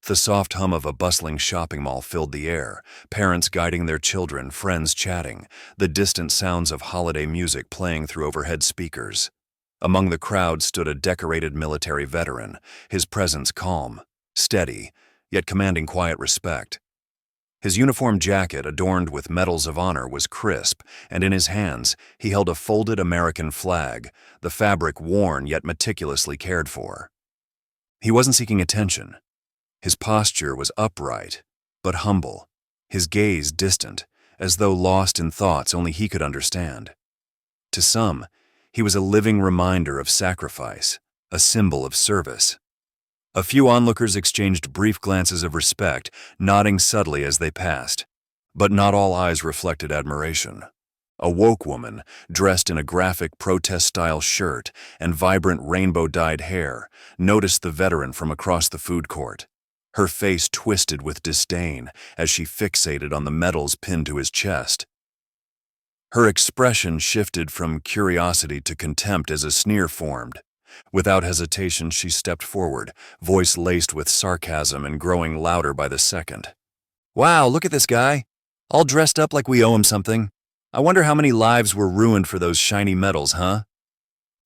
The soft hum of a bustling shopping mall filled the air, parents guiding their children, friends chatting, the distant sounds of holiday music playing through overhead speakers. Among the crowd stood a decorated military veteran, his presence calm, steady, yet commanding quiet respect. His uniform jacket, adorned with medals of honor, was crisp, and in his hands he held a folded American flag, the fabric worn yet meticulously cared for. He wasn't seeking attention. His posture was upright, but humble, his gaze distant, as though lost in thoughts only he could understand. To some, he was a living reminder of sacrifice, a symbol of service. A few onlookers exchanged brief glances of respect, nodding subtly as they passed. But not all eyes reflected admiration. A woke woman, dressed in a graphic protest-style shirt and vibrant rainbow-dyed hair, noticed the veteran from across the food court. Her face twisted with disdain as she fixated on the medals pinned to his chest. Her expression shifted from curiosity to contempt as a sneer formed. Without hesitation, she stepped forward, voice laced with sarcasm and growing louder by the second. "Wow, look at this guy. All dressed up like we owe him something. I wonder how many lives were ruined for those shiny medals, huh?"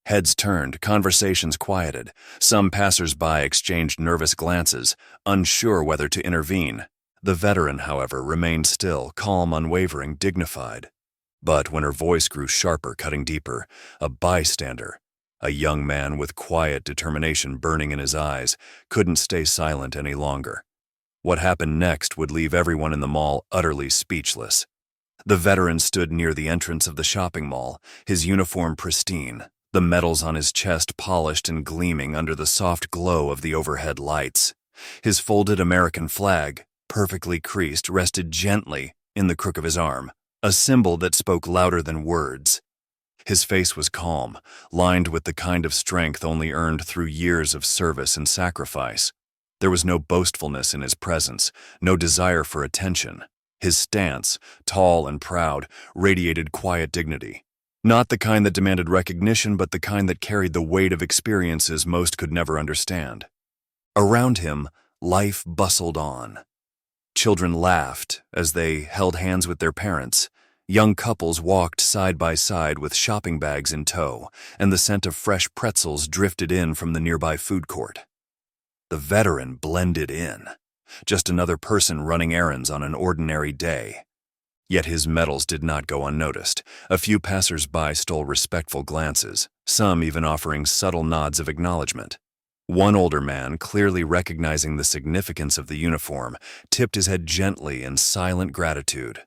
Heads turned, conversations quieted. Some passers-by exchanged nervous glances, unsure whether to intervene. The veteran, however, remained still, calm, unwavering, dignified. But when her voice grew sharper, cutting deeper, a bystander, a young man with quiet determination burning in his eyes, couldn't stay silent any longer. What happened next would leave everyone in the mall utterly speechless. The veteran stood near the entrance of the shopping mall, his uniform pristine, the medals on his chest polished and gleaming under the soft glow of the overhead lights. His folded American flag, perfectly creased, rested gently in the crook of his arm, a symbol that spoke louder than words. His face was calm, lined with the kind of strength only earned through years of service and sacrifice. There was no boastfulness in his presence, no desire for attention. His stance, tall and proud, radiated quiet dignity. Not the kind that demanded recognition, but the kind that carried the weight of experiences most could never understand. Around him, life bustled on. Children laughed as they held hands with their parents. Young couples walked side by side with shopping bags in tow, and the scent of fresh pretzels drifted in from the nearby food court. The veteran blended in, just another person running errands on an ordinary day. Yet his medals did not go unnoticed. A few passers-by stole respectful glances, some even offering subtle nods of acknowledgement. One older man, clearly recognizing the significance of the uniform, tipped his head gently in silent gratitude.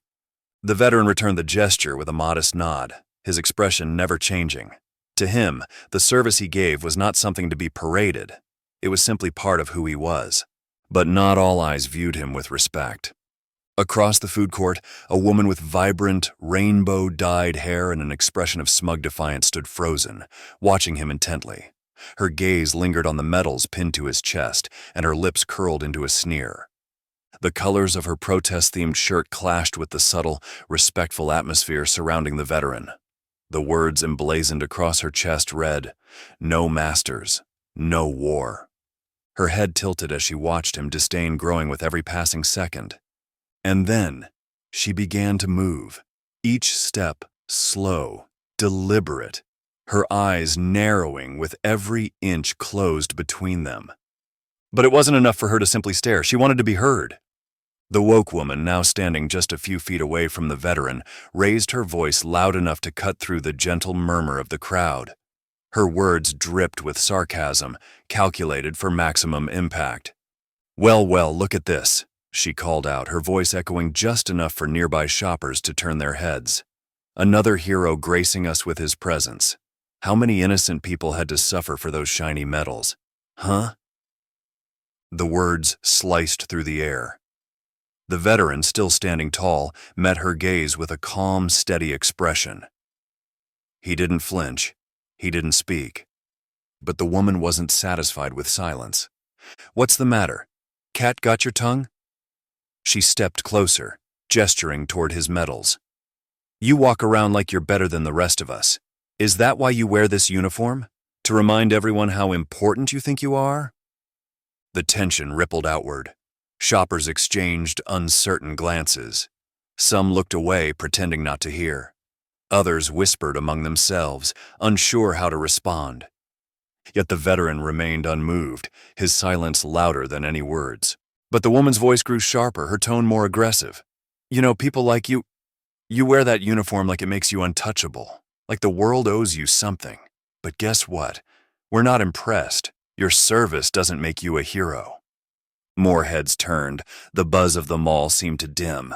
The veteran returned the gesture with a modest nod, his expression never changing. To him, the service he gave was not something to be paraded. It was simply part of who he was. But not all eyes viewed him with respect. Across the food court, a woman with vibrant, rainbow-dyed hair and an expression of smug defiance stood frozen, watching him intently. Her gaze lingered on the medals pinned to his chest, and her lips curled into a sneer. The colors of her protest-themed shirt clashed with the subtle, respectful atmosphere surrounding the veteran. The words emblazoned across her chest read, "No masters, no war." Her head tilted as she watched him, disdain growing with every passing second. And then, she began to move, each step slow, deliberate, her eyes narrowing with every inch closed between them. But it wasn't enough for her to simply stare. She wanted to be heard. The woke woman, now standing just a few feet away from the veteran, raised her voice loud enough to cut through the gentle murmur of the crowd. Her words dripped with sarcasm, calculated for maximum impact. "Well, well, look at this," she called out, her voice echoing just enough for nearby shoppers to turn their heads. "Another hero gracing us with his presence. How many innocent people had to suffer for those shiny medals? Huh?" The words sliced through the air. The veteran, still standing tall, met her gaze with a calm, steady expression. He didn't flinch. He didn't speak. But the woman wasn't satisfied with silence. "What's the matter? Cat got your tongue?" She stepped closer, gesturing toward his medals. "You walk around like you're better than the rest of us. Is that why you wear this uniform? To remind everyone how important you think you are?" The tension rippled outward. Shoppers exchanged uncertain glances. Some looked away, pretending not to hear. Others whispered among themselves, unsure how to respond. Yet the veteran remained unmoved, his silence louder than any words. But the woman's voice grew sharper, her tone more aggressive. You know, people like you wear that uniform like it makes you untouchable, like the world owes you something. But guess what? We're not impressed. Your service doesn't make you a hero. More heads turned. The buzz of the mall seemed to dim.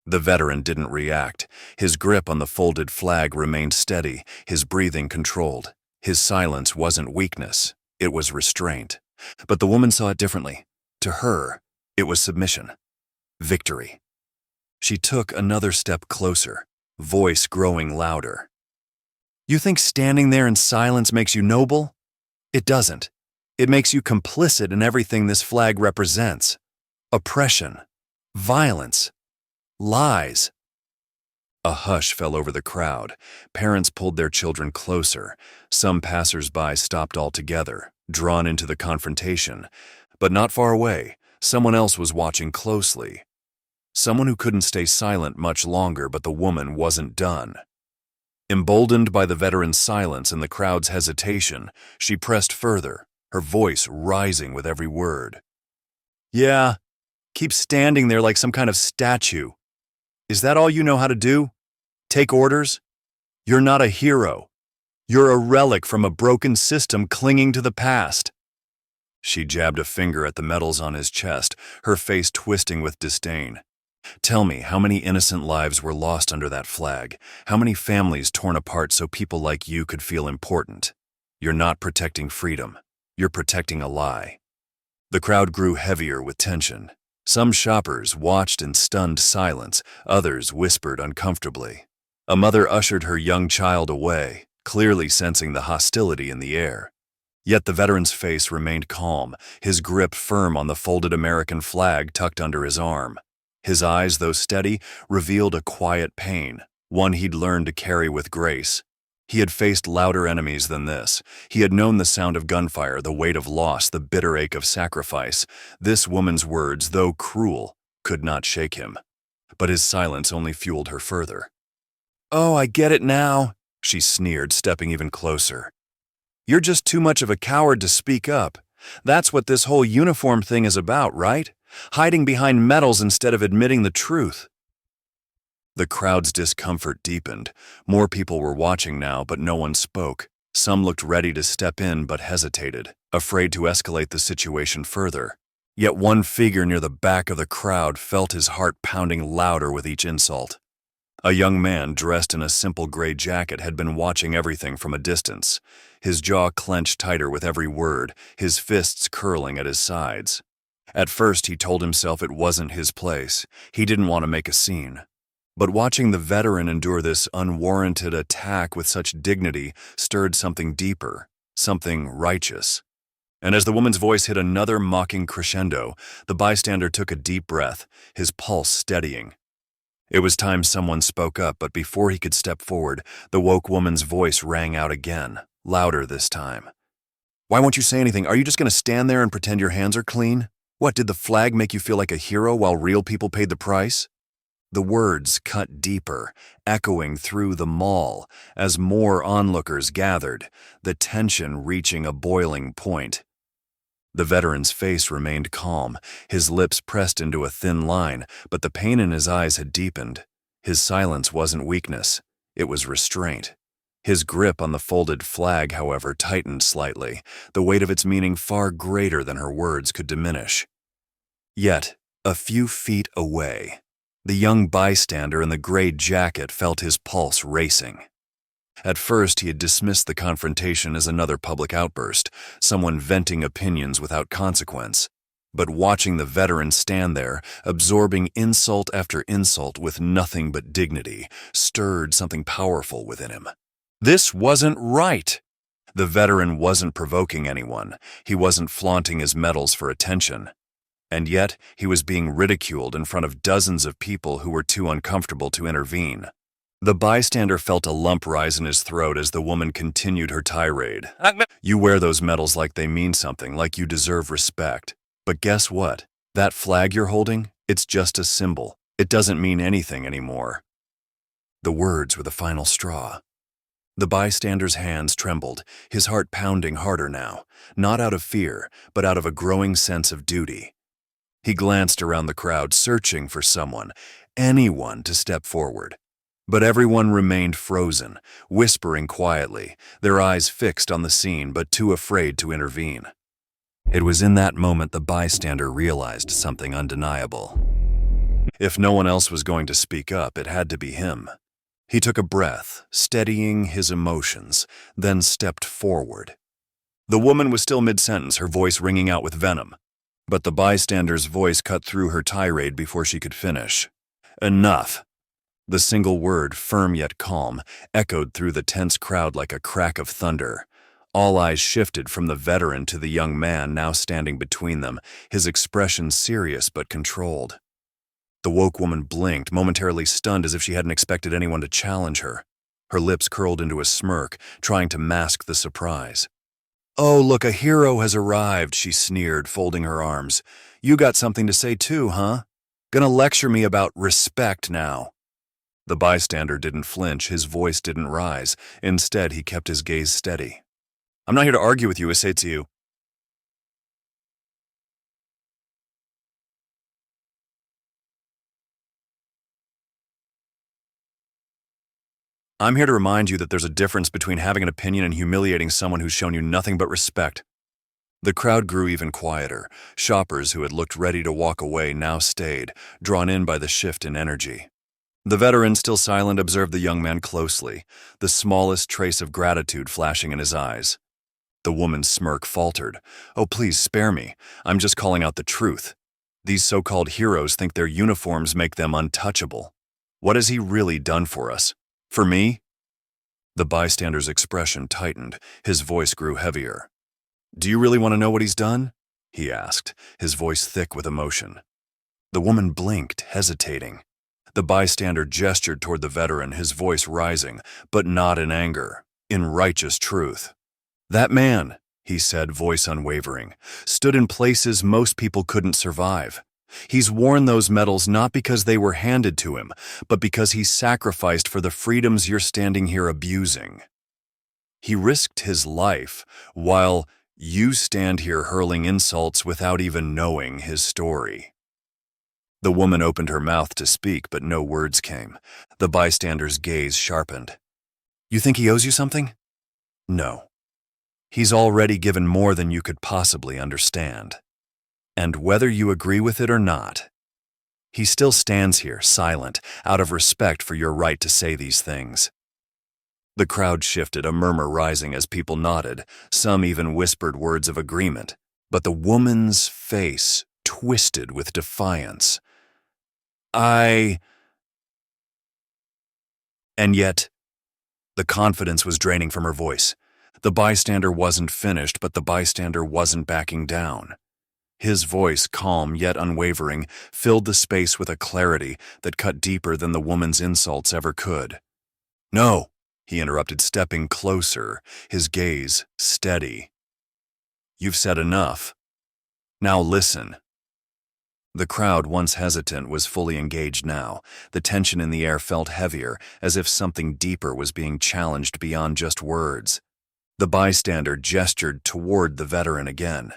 The veteran didn't react. His grip on the folded flag remained steady, his breathing controlled. His silence wasn't weakness, it was restraint. But the woman saw it differently. To her, it was submission. Victory. She took another step closer, voice growing louder. You think standing there in silence makes you noble? It doesn't. It makes you complicit in everything this flag represents. Oppression, violence, lies. A hush fell over the crowd. Parents pulled their children closer. Some passers-by stopped altogether, drawn into the confrontation. But not far away, someone else was watching closely. Someone who couldn't stay silent much longer, but the woman wasn't done. Emboldened by the veteran's silence and the crowd's hesitation, she pressed further, her voice rising with every word. Yeah, keep standing there like some kind of statue. Is that all you know how to do? Take orders? You're not a hero. You're a relic from a broken system clinging to the past. She jabbed a finger at the medals on his chest, her face twisting with disdain. Tell me, how many innocent lives were lost under that flag? How many families torn apart so people like you could feel important? You're not protecting freedom. You're protecting a lie. The crowd grew heavier with tension. Some shoppers watched in stunned silence, others whispered uncomfortably. A mother ushered her young child away, clearly sensing the hostility in the air. Yet the veteran's face remained calm, his grip firm on the folded American flag tucked under his arm. His eyes, though steady, revealed a quiet pain, one he'd learned to carry with grace. He had faced louder enemies than this. He had known the sound of gunfire, the weight of loss, the bitter ache of sacrifice. This woman's words, though cruel, could not shake him. But his silence only fueled her further. Oh, I get it now, she sneered, stepping even closer. You're just too much of a coward to speak up. That's what this whole uniform thing is about, right? Hiding behind medals instead of admitting the truth. The crowd's discomfort deepened. More people were watching now, but no one spoke. Some looked ready to step in but hesitated, afraid to escalate the situation further. Yet one figure near the back of the crowd felt his heart pounding louder with each insult. A young man dressed in a simple gray jacket had been watching everything from a distance. His jaw clenched tighter with every word, his fists curling at his sides. At first, he told himself it wasn't his place. He didn't want to make a scene. But watching the veteran endure this unwarranted attack with such dignity stirred something deeper, something righteous. And as the woman's voice hit another mocking crescendo, the bystander took a deep breath, his pulse steadying. It was time someone spoke up, but before he could step forward, the woke woman's voice rang out again, louder this time. Why won't you say anything? Are you just going to stand there and pretend your hands are clean? What, did the flag make you feel like a hero while real people paid the price? The words cut deeper, echoing through the mall as more onlookers gathered, the tension reaching a boiling point. The veteran's face remained calm, his lips pressed into a thin line, but the pain in his eyes had deepened. His silence wasn't weakness, it was restraint. His grip on the folded flag, however, tightened slightly, the weight of its meaning far greater than her words could diminish. Yet, a few feet away, the young bystander in the gray jacket felt his pulse racing. At first, he had dismissed the confrontation as another public outburst, someone venting opinions without consequence. But watching the veteran stand there, absorbing insult after insult with nothing but dignity, stirred something powerful within him. This wasn't right. The veteran wasn't provoking anyone. He wasn't flaunting his medals for attention. And yet, he was being ridiculed in front of dozens of people who were too uncomfortable to intervene. The bystander felt a lump rise in his throat as the woman continued her tirade. You wear those medals like they mean something, like you deserve respect. But guess what? That flag you're holding, it's just a symbol. It doesn't mean anything anymore." The words were the final straw. The bystander's hands trembled, his heart pounding harder now, not out of fear, but out of a growing sense of duty. He glanced around the crowd, searching for someone, anyone to step forward. But everyone remained frozen, whispering quietly, their eyes fixed on the scene but too afraid to intervene. It was in that moment the bystander realized something undeniable. If no one else was going to speak up, it had to be him. He took a breath, steadying his emotions, then stepped forward. The woman was still mid-sentence, her voice ringing out with venom. But the bystander's voice cut through her tirade before she could finish. "Enough." The single word, firm yet calm, echoed through the tense crowd like a crack of thunder. All eyes shifted from the veteran to the young man now standing between them, his expression serious but controlled. The woke woman blinked, momentarily stunned as if she hadn't expected anyone to challenge her. Her lips curled into a smirk, trying to mask the surprise. "Oh, look, a hero has arrived," she sneered, folding her arms. "You got something to say too, huh? Gonna lecture me about respect now." The bystander didn't flinch, his voice didn't rise. Instead, he kept his gaze steady. "I'm not here to argue with you, Isetsu. I'm here to remind you that there's a difference between having an opinion and humiliating someone who's shown you nothing but respect." The crowd grew even quieter. Shoppers who had looked ready to walk away now stayed, drawn in by the shift in energy. The veteran, still silent, observed the young man closely, the smallest trace of gratitude flashing in his eyes. The woman's smirk faltered. "Oh, please spare me. I'm just calling out the truth. These so-called heroes think their uniforms make them untouchable. What has he really done for us? For me?" The bystander's expression tightened. His voice grew heavier. "Do you really want to know what he's done?" he asked, his voice thick with emotion. The woman blinked, hesitating. The bystander gestured toward the veteran, his voice rising, but not in anger, in righteous truth. "That man," he said, voice unwavering, "stood in places most people couldn't survive. He's worn those medals not because they were handed to him, but because he sacrificed for the freedoms you're standing here abusing. He risked his life while you stand here hurling insults without even knowing his story." The woman opened her mouth to speak, but no words came. The bystander's gaze sharpened. "You think he owes you something?" "No. He's already given more than you could possibly understand. And whether you agree with it or not, he still stands here, silent, out of respect for your right to say these things." The crowd shifted, a murmur rising as people nodded. Some even whispered words of agreement. But the woman's face twisted with defiance. And yet, the confidence was draining from her voice. The bystander wasn't finished, but the bystander wasn't backing down. His voice, calm yet unwavering, filled the space with a clarity that cut deeper than the woman's insults ever could. "No," he interrupted, stepping closer, his gaze steady. "You've said enough. Now listen." The crowd, once hesitant, was fully engaged now. The tension in the air felt heavier, as if something deeper was being challenged beyond just words. The bystander gestured toward the veteran again.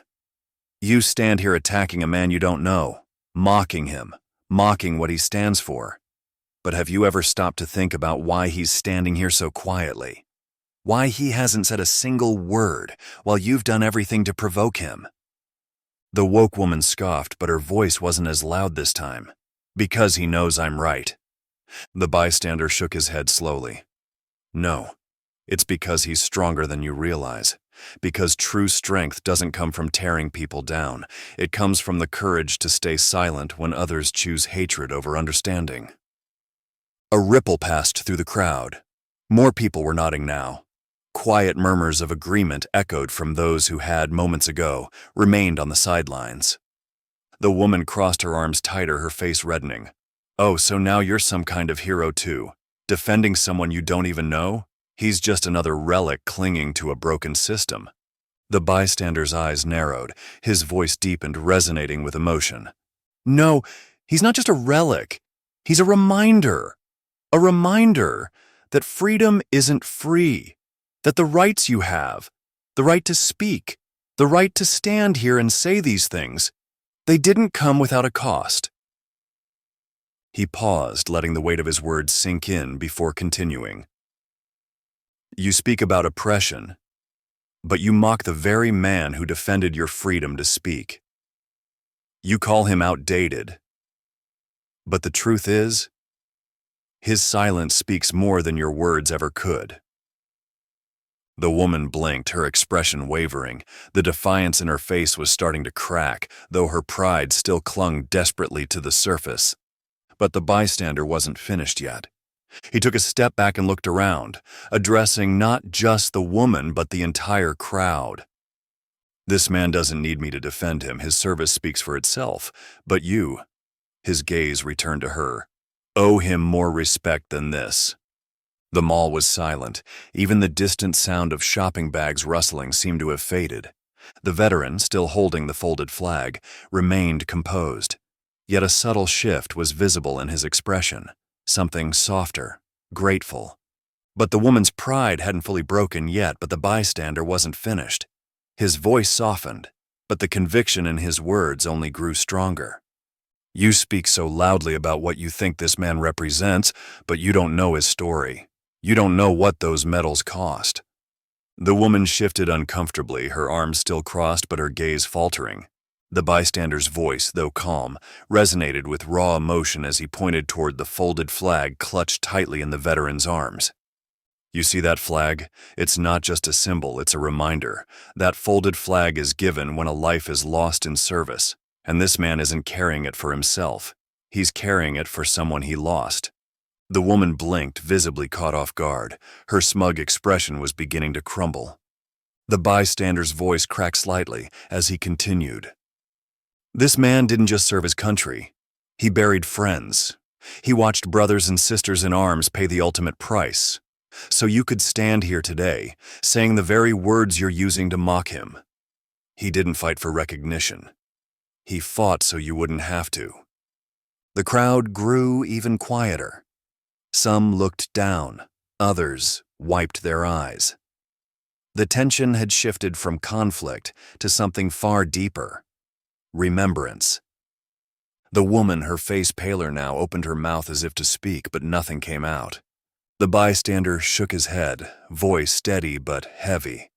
"You stand here attacking a man you don't know, mocking him, mocking what he stands for. But have you ever stopped to think about why he's standing here so quietly? Why he hasn't said a single word while you've done everything to provoke him?" The woke woman scoffed, but her voice wasn't as loud this time. "Because he knows I'm right." The bystander shook his head slowly. "No, it's because he's stronger than you realize. Because true strength doesn't come from tearing people down. It comes from the courage to stay silent when others choose hatred over understanding." A ripple passed through the crowd. More people were nodding now. Quiet murmurs of agreement echoed from those who had, moments ago, remained on the sidelines. The woman crossed her arms tighter, her face reddening. "Oh, so now you're some kind of hero too, defending someone you don't even know? He's just another relic clinging to a broken system." The bystander's eyes narrowed, his voice deepened, resonating with emotion. No, he's not just a relic. He's a reminder. A reminder that freedom isn't free, that the rights you have, the right to speak, the right to stand here and say these things, they didn't come without a cost. He paused, letting the weight of his words sink in before continuing. You speak about oppression, but you mock the very man who defended your freedom to speak. You call him outdated, but the truth is, his silence speaks more than your words ever could. The woman blinked, her expression wavering. The defiance in her face was starting to crack, though her pride still clung desperately to the surface. But the bystander wasn't finished yet. He took a step back and looked around, addressing not just the woman but the entire crowd. This man doesn't need me to defend him. His service speaks for itself. But you, his gaze returned to her, owe him more respect than this. The mall was silent. Even the distant sound of shopping bags rustling seemed to have faded. The veteran, still holding the folded flag, remained composed. Yet a subtle shift was visible in his expression, something softer, grateful. But the woman's pride hadn't fully broken yet, but the bystander wasn't finished. His voice softened, but the conviction in his words only grew stronger. You speak so loudly about what you think this man represents, but you don't know his story. You don't know what those medals cost. The woman shifted uncomfortably, her arms still crossed but her gaze faltering. The bystander's voice, though calm, resonated with raw emotion as he pointed toward the folded flag clutched tightly in the veteran's arms. You see that flag? It's not just a symbol, it's a reminder. That folded flag is given when a life is lost in service, and this man isn't carrying it for himself. He's carrying it for someone he lost. The woman blinked, visibly caught off guard. Her smug expression was beginning to crumble. The bystander's voice cracked slightly as he continued. This man didn't just serve his country. He buried friends. He watched brothers and sisters in arms pay the ultimate price. So you could stand here today, saying the very words you're using to mock him. He didn't fight for recognition. He fought so you wouldn't have to. The crowd grew even quieter. Some looked down, others wiped their eyes. The tension had shifted from conflict to something far deeper. Remembrance. The woman, her face paler now, opened her mouth as if to speak, but nothing came out. The bystander shook his head, voice steady but heavy.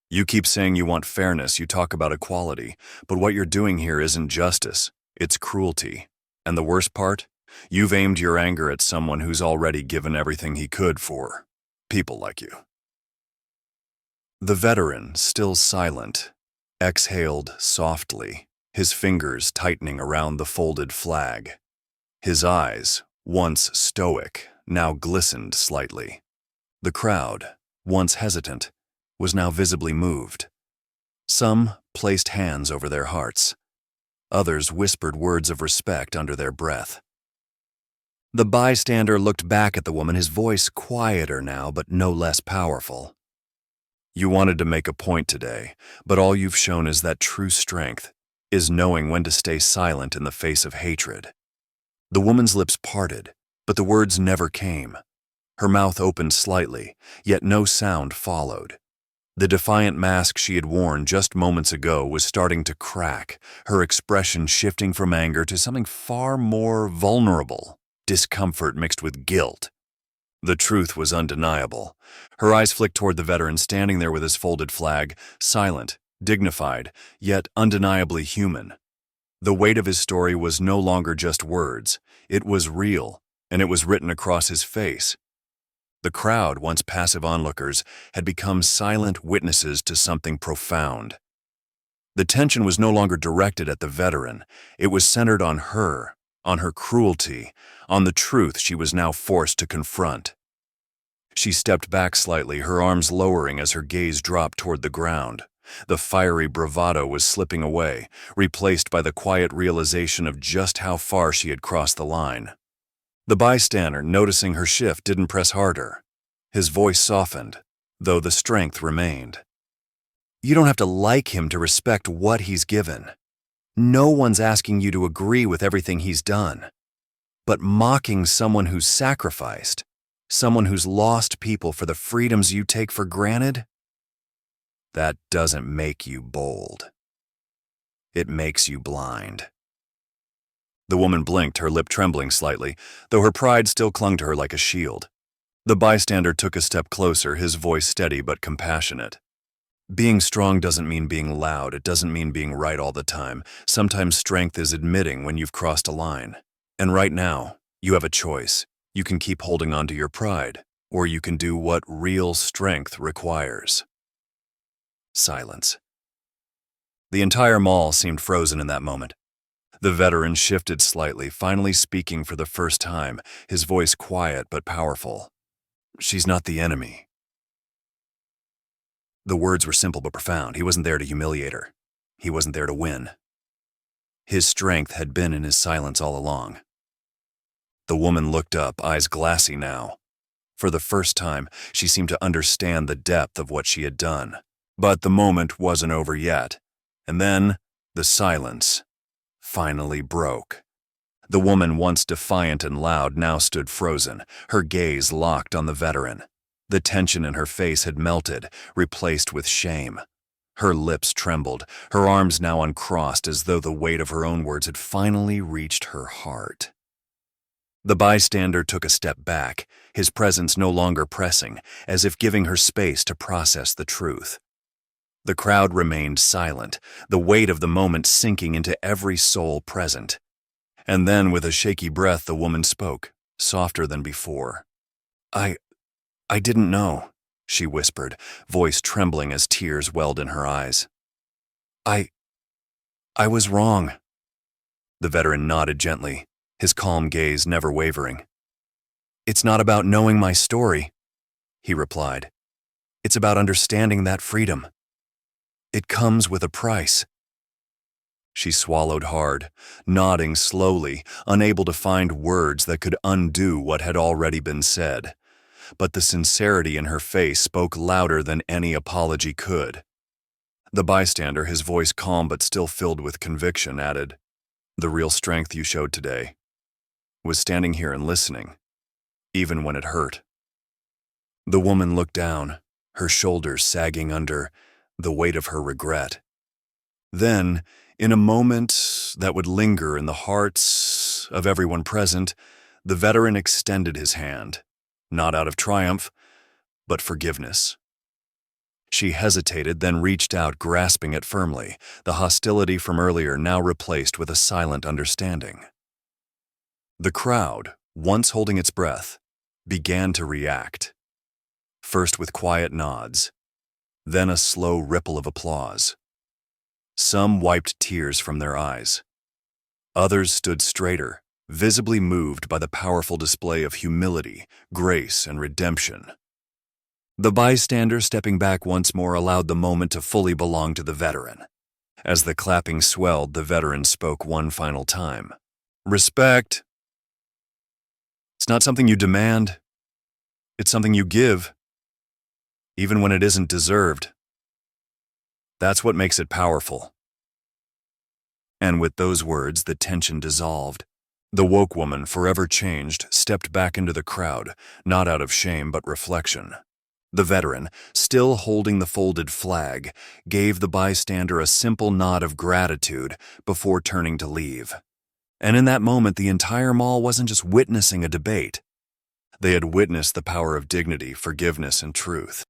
You keep saying you want fairness, you talk about equality, but what you're doing here isn't justice, it's cruelty. And the worst part? You've aimed your anger at someone who's already given everything he could for people like you. The veteran, still silent, exhaled softly, his fingers tightening around the folded flag. His eyes, once stoic, now glistened slightly. The crowd, once hesitant, was now visibly moved. Some placed hands over their hearts. Others whispered words of respect under their breath. The bystander looked back at the woman, his voice quieter now, but no less powerful. You wanted to make a point today, but all you've shown is that true strength is knowing when to stay silent in the face of hatred. The woman's lips parted, but the words never came. Her mouth opened slightly, yet no sound followed. The defiant mask she had worn just moments ago was starting to crack, her expression shifting from anger to something far more vulnerable. Discomfort mixed with guilt. The truth was undeniable. Her eyes flicked toward the veteran standing there with his folded flag, silent, dignified, yet undeniably human. The weight of his story was no longer just words. It was real, and it was written across his face. The crowd, once passive onlookers, had become silent witnesses to something profound. The tension was no longer directed at the veteran. It was centered on her cruelty, on the truth she was now forced to confront. She stepped back slightly, her arms lowering as her gaze dropped toward the ground. The fiery bravado was slipping away, replaced by the quiet realization of just how far she had crossed the line. The bystander, noticing her shift, didn't press harder. His voice softened, though the strength remained. You don't have to like him to respect what he's given. No one's asking you to agree with everything he's done. But mocking someone who's sacrificed, someone who's lost people for the freedoms you take for granted, that doesn't make you bold. It makes you blind. The woman blinked, her lip trembling slightly, though her pride still clung to her like a shield. The bystander took a step closer, his voice steady but compassionate. Being strong doesn't mean being loud. It doesn't mean being right all the time. Sometimes strength is admitting when you've crossed a line. And right now, you have a choice. You can keep holding on to your pride, or you can do what real strength requires. Silence. The entire mall seemed frozen in that moment. The veteran shifted slightly, finally speaking for the first time, his voice quiet but powerful. "She's not the enemy." The words were simple but profound. He wasn't there to humiliate her. He wasn't there to win. His strength had been in his silence all along. The woman looked up, eyes glassy now. For the first time, she seemed to understand the depth of what she had done. But the moment wasn't over yet. And then, the silence finally broke. The woman, once defiant and loud, now stood frozen, her gaze locked on the veteran. The tension in her face had melted, replaced with shame. Her lips trembled, her arms now uncrossed as though the weight of her own words had finally reached her heart. The bystander took a step back, his presence no longer pressing, as if giving her space to process the truth. The crowd remained silent, the weight of the moment sinking into every soul present. And then, with a shaky breath, the woman spoke, softer than before. I didn't know," she whispered, voice trembling as tears welled in her eyes. I was wrong." The veteran nodded gently, his calm gaze never wavering. "It's not about knowing my story," he replied. "It's about understanding that freedom. It comes with a price." She swallowed hard, nodding slowly, unable to find words that could undo what had already been said. But the sincerity in her face spoke louder than any apology could. The bystander, his voice calm but still filled with conviction, added, "The real strength you showed today was standing here and listening, even when it hurt." The woman looked down, her shoulders sagging under the weight of her regret. Then, in a moment that would linger in the hearts of everyone present, the veteran extended his hand, not out of triumph, but forgiveness. She hesitated, then reached out, grasping it firmly, the hostility from earlier now replaced with a silent understanding. The crowd, once holding its breath, began to react, first with quiet nods, then a slow ripple of applause. Some wiped tears from their eyes. Others stood straighter, visibly moved by the powerful display of humility, grace, and redemption. The bystander, stepping back once more, allowed the moment to fully belong to the veteran. As the clapping swelled, the veteran spoke one final time. "Respect. It's not something you demand. It's something you give, even when it isn't deserved. That's what makes it powerful." And with those words, the tension dissolved. The woke woman, forever changed, stepped back into the crowd, not out of shame but reflection. The veteran, still holding the folded flag, gave the bystander a simple nod of gratitude before turning to leave. And in that moment, the entire mall wasn't just witnessing a debate. They had witnessed the power of dignity, forgiveness, and truth.